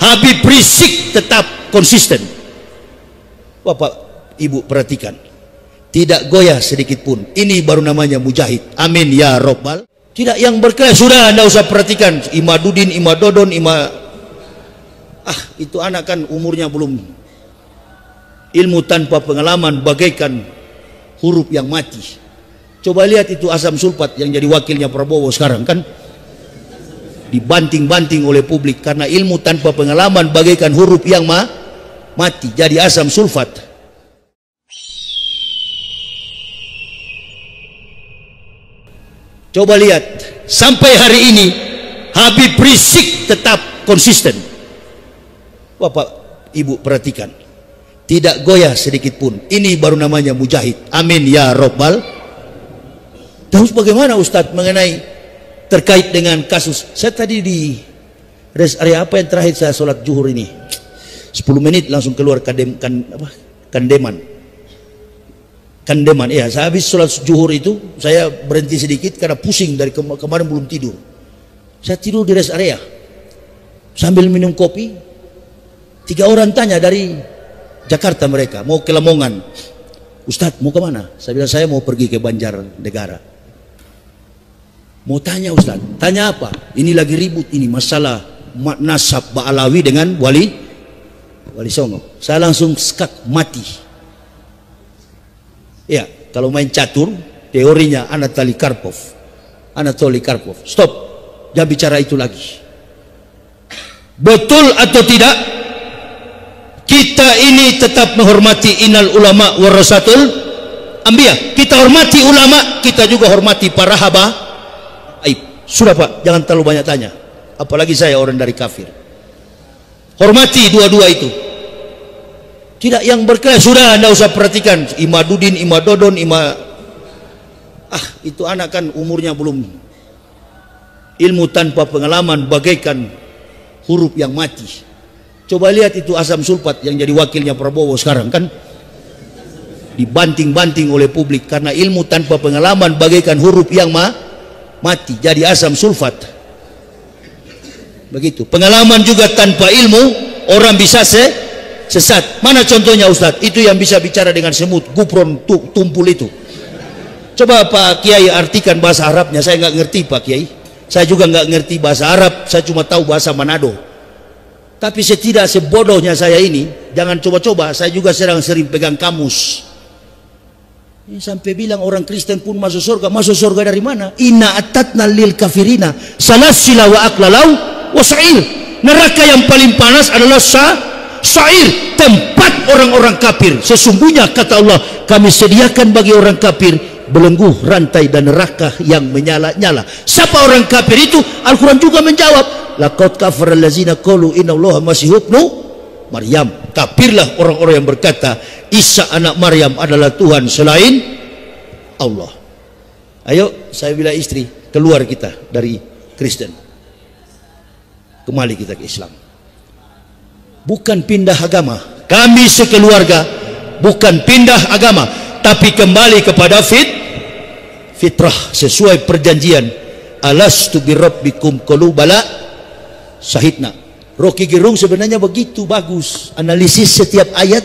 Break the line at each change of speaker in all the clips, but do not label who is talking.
Habib Rizik tetap konsisten. Bapak Ibu perhatikan, tidak goyah sedikit pun. Ini baru namanya mujahid. Amin ya robbal. Tidak yang berkelas. Sudah, anda usah perhatikan Imadudin, Imadodon, itu anak kan umurnya belum. Ilmu tanpa pengalaman bagaikan huruf yang mati. Coba lihat itu asam sulfat yang jadi wakilnya Prabowo sekarang kan dibanting-banting oleh publik karena ilmu tanpa pengalaman bagaikan huruf yang mati, jadi asam sulfat. Coba lihat, sampai hari ini Habib Rizik tetap konsisten. Bapak Ibu perhatikan, tidak goyah sedikit pun. Ini baru namanya mujahid. Amin ya robbal. Terus bagaimana Ustadz mengenai terkait dengan kasus? Saya tadi di rest area apa yang terakhir saya sholat zuhur ini 10 menit langsung keluar kandeman ya. Saya habis sholat zuhur itu saya berhenti sedikit karena pusing dari kemarin belum tidur. Saya tidur di rest area sambil minum kopi. 3 orang tanya dari Jakarta, mereka mau ke Lamongan. Ustadz mau kemana? Saya bilang saya mau pergi ke Banjarnegara. Mau tanya Ustadz, tanya apa? Ini lagi ribut ini masalah nasab Ba'alawi dengan Wali Songo. Saya langsung skak mati. Ya, kalau main catur teorinya Anatoly Karpov. Stop, jangan bicara itu lagi. Betul atau tidak? Kita ini tetap menghormati innal ulama warasatul anbiya. Kita hormati ulama, kita juga hormati para habaib. Sudah Pak, jangan terlalu banyak tanya. Apalagi saya orang dari kafir. Hormati dua-dua itu. Tidak yang berkelas. Sudah, anda usah perhatikan Imadudin, Imadodon, itu anak kan umurnya belum. Ilmu tanpa pengalaman bagaikan huruf yang mati. Coba lihat itu asam sulfat yang jadi wakilnya Prabowo sekarang kan dibanting-banting oleh publik karena ilmu tanpa pengalaman bagaikan huruf yang mati, jadi asam sulfat. Begitu. Pengalaman juga tanpa ilmu orang bisa sesat. Mana contohnya Ustadz? Itu yang bisa bicara dengan semut, gupron, tumpul itu. Coba Pak Kiai artikan bahasa Arabnya. Saya nggak ngerti Pak Kiai. Saya juga nggak ngerti bahasa Arab. Saya cuma tahu bahasa Manado. Tapi setidak sebodohnya saya ini, jangan coba-coba. Saya juga sering pegang kamus. Sampai bilang orang Kristen pun masuk surga. Masuk surga dari mana? Inna atatna lil kafirina salasila wa aklalau wa sa'ir. Neraka yang paling panas adalah sa'ir, tempat orang-orang kafir. Sesungguhnya kata Allah, kami sediakan bagi orang kafir belenggu, rantai dan neraka yang menyala-nyala. Siapa orang kafir itu? Al-Quran juga menjawab, laqad kafara allazina qalu innallaha masih ibnu Maryam. Kafirlah orang-orang yang berkata Isa anak Maryam adalah Tuhan selain Allah. Ayo, saya bilang istri, keluar kita dari Kristen, kembali kita ke Islam. Bukan pindah agama. Kami sekeluarga bukan pindah agama, tapi kembali kepada fitrah sesuai perjanjian. Alastu birabbikum qalu bala syahidna. Rocky Gerung sebenarnya begitu bagus analisis setiap ayat,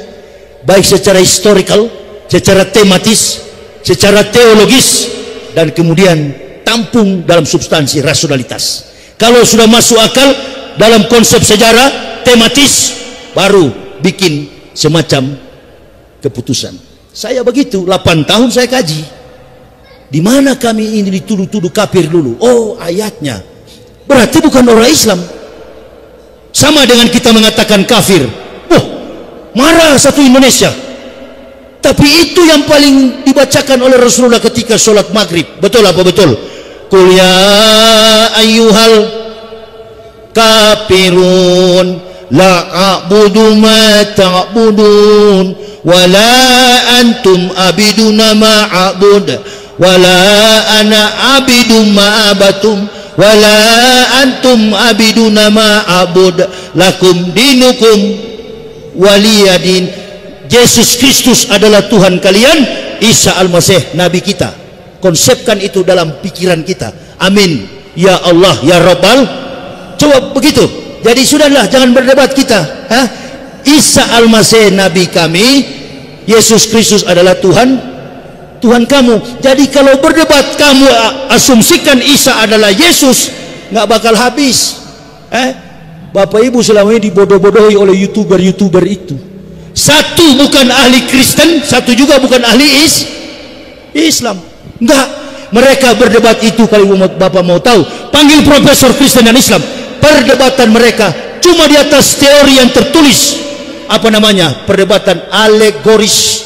baik secara historical, secara tematis, secara teologis, dan kemudian tampung dalam substansi rasionalitas. Kalau sudah masuk akal dalam konsep sejarah tematis, baru bikin semacam keputusan. Saya begitu, 8 tahun saya kaji. Di mana kami ini dituduh-tuduh kafir dulu? Oh, ayatnya. Berarti bukan orang Islam. Sama dengan kita mengatakan kafir. Wah, marah satu Indonesia. Tapi itu yang paling dibacakan oleh Rasulullah ketika sholat maghrib. Betul apa betul? Qul ya ayyuhal kafirun la a'budu ma ta'budun wa la antum abiduna ma a'bud wa la ana abidu ma abatum wala antum abiduna ma'abud lakum dinukum waliyadin. Yesus Kristus adalah Tuhan kalian, Isa Al-Masih Nabi kita. Konsepkan itu dalam pikiran kita. Amin ya Allah ya Rabbal. Coba begitu. Jadi sudahlah, jangan berdebat kita. Isa Al-Masih Nabi kami, Yesus Kristus adalah Tuhan kamu. Jadi kalau berdebat kamu asumsikan Isa adalah Yesus, nggak bakal habis. Bapak Ibu selama ini dibodoh-bodohi oleh YouTuber itu. Satu bukan ahli Kristen, satu juga bukan ahli Islam. Enggak, mereka berdebat itu. Kalau Bapak mau tahu, panggil profesor Kristen dan Islam. Perdebatan mereka cuma di atas teori yang tertulis. Apa namanya? Perdebatan alegoris.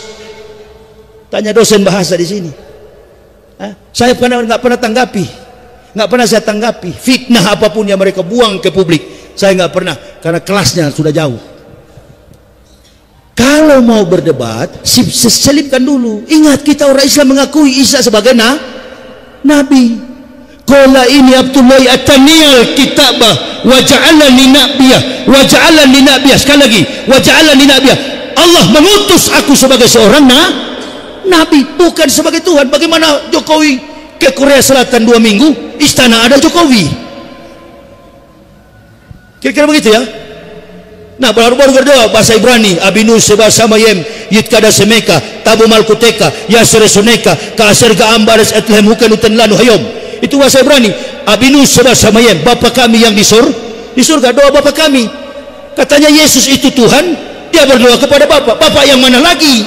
Tanya dosen bahasa di sini. Saya nggak pernah tanggapi, nggak pernah saya tanggapi fitnah apapun yang mereka buang ke publik. Saya nggak pernah, karena kelasnya sudah jauh. Kalau mau berdebat, selipkan dulu. Ingat, kita orang Islam mengakui Isa sebagai Nabi. Qala ini Abdullah ataniyal kitabah wa ja'alani nabiyah wa ja'alani nabiyah. Sekali lagi, wa ja'alani nabiyah. Allah mengutus aku sebagai seorang Nabi, bukan sebagai Tuhan. Bagaimana Jokowi ke Korea Selatan 2 minggu, istana ada Jokowi? Kira-kira begitu ya. Nah, baru berdoa bahasa Ibrani, Abinu Seba Samayem Yitkada Semeka Tabu Malkuteka Yasresoneka Kaaser Gaambares Etlehem Hukan Utenlanu Hayom. Itu bahasa Ibrani. Abinu Seba Samayem, Bapa kami yang di surga. Doa Bapa kami. Katanya Yesus itu Tuhan, dia berdoa kepada Bapa. Bapa yang mana lagi?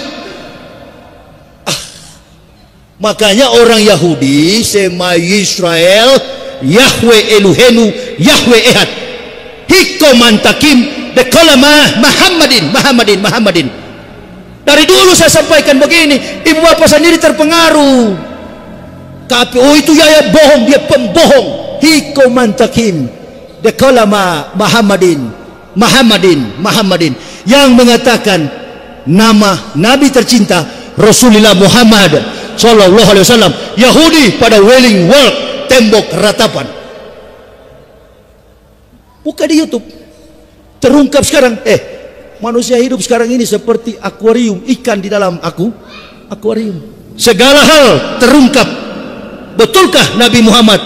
Makanya orang Yahudi Sema Yisrael Yahweh Eluhenu Yahweh Ehad Hikomantakim dekolama Muhammadin. Dari dulu saya sampaikan begini, ibu bapak sendiri terpengaruh. Tapi itu ya bohong, dia pembohong. Hikomantakim dekolama Muhammadin yang mengatakan nama Nabi tercinta Rasulullah Muhammad Sallallahu Alaihi Wasallam. Yahudi pada Wailing Wall, tembok ratapan. Buka di YouTube, terungkap sekarang. Manusia hidup sekarang ini seperti akuarium, ikan di dalam akuarium. Segala hal terungkap. Betulkah Nabi Muhammad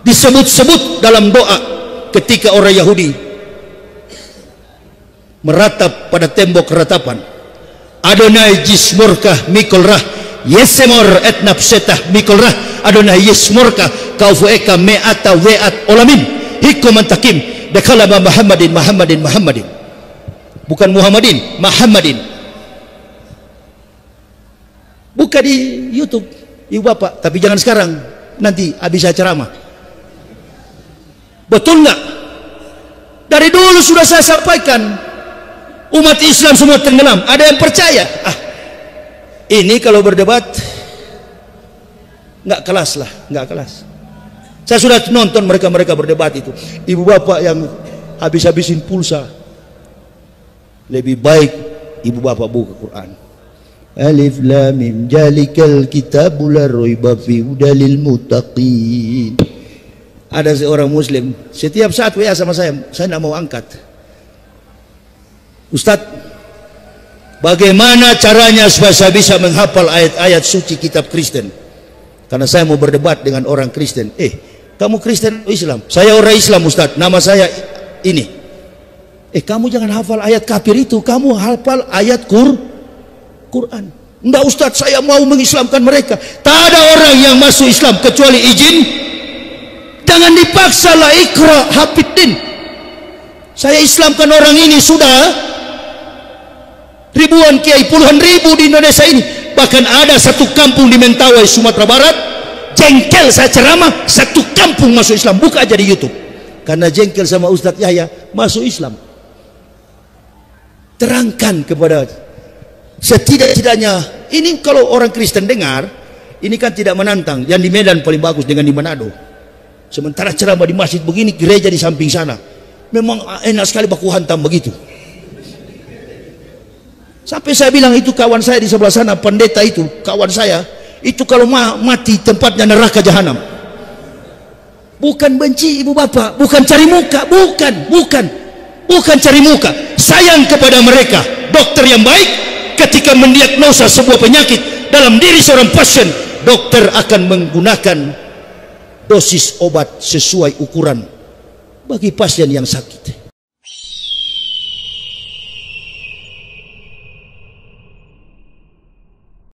disebut-sebut dalam doa ketika orang Yahudi meratap pada tembok ratapan? Adonai jismurkah mikolrah yesemor et nafsetah mikolrah Adonai yismurkah kaufueka me'ata we'at olamin hikomantakim dekalama Muhammadin. Bukan Muhammadin, Muhammadin. Buka di YouTube, ibu bapak. Tapi jangan sekarang, nanti habis saya ceramah. Betul nggak? Dari dulu sudah saya sampaikan, umat Islam semua tenggelam. Ada yang percaya? Ini kalau berdebat nggak kelas lah, nggak kelas. Saya sudah nonton mereka berdebat itu. Ibu bapak yang habis-habisin pulsa. Lebih baik ibu bapak buka Quran. Alif lam mim jalikal kitabul la raiba fi hudalil muttaqin. Ada seorang muslim setiap saat WA sama saya tidak mau angkat. Ustadz, bagaimana caranya supaya saya bisa menghafal ayat-ayat suci kitab Kristen? Karena saya mau berdebat dengan orang Kristen. Kamu Kristen atau Islam? Saya orang Islam Ustadz, nama saya ini. Kamu jangan hafal ayat kafir itu, kamu hafal ayat Quran. Enggak Ustadz, saya mau mengislamkan mereka. Tak ada orang yang masuk Islam kecuali izin. Jangan dipaksa lah, ikra hafidin. Saya Islamkan orang ini sudah ribuan kiai, puluhan ribu di Indonesia ini. Bahkan ada satu kampung di Mentawai, Sumatera Barat, jengkel saya ceramah, satu kampung masuk Islam. Buka aja di YouTube. Karena jengkel sama Ustadz Yahya masuk Islam. Terangkan kepada setidak-tidaknya. Ini kalau orang Kristen dengar, ini kan tidak menantang. Yang di Medan paling bagus dengan di Manado. Sementara ceramah di masjid begini, gereja di samping sana. Memang enak sekali baku hantam begitu. Sampai saya bilang itu kawan saya di sebelah sana, pendeta itu, kawan saya, itu kalau mati tempatnya neraka jahanam. Bukan benci ibu bapak, bukan cari muka, bukan cari muka. Sayang kepada mereka. Dokter yang baik ketika mendiagnosa sebuah penyakit dalam diri seorang pasien, dokter akan menggunakan dosis obat sesuai ukuran bagi pasien yang sakit.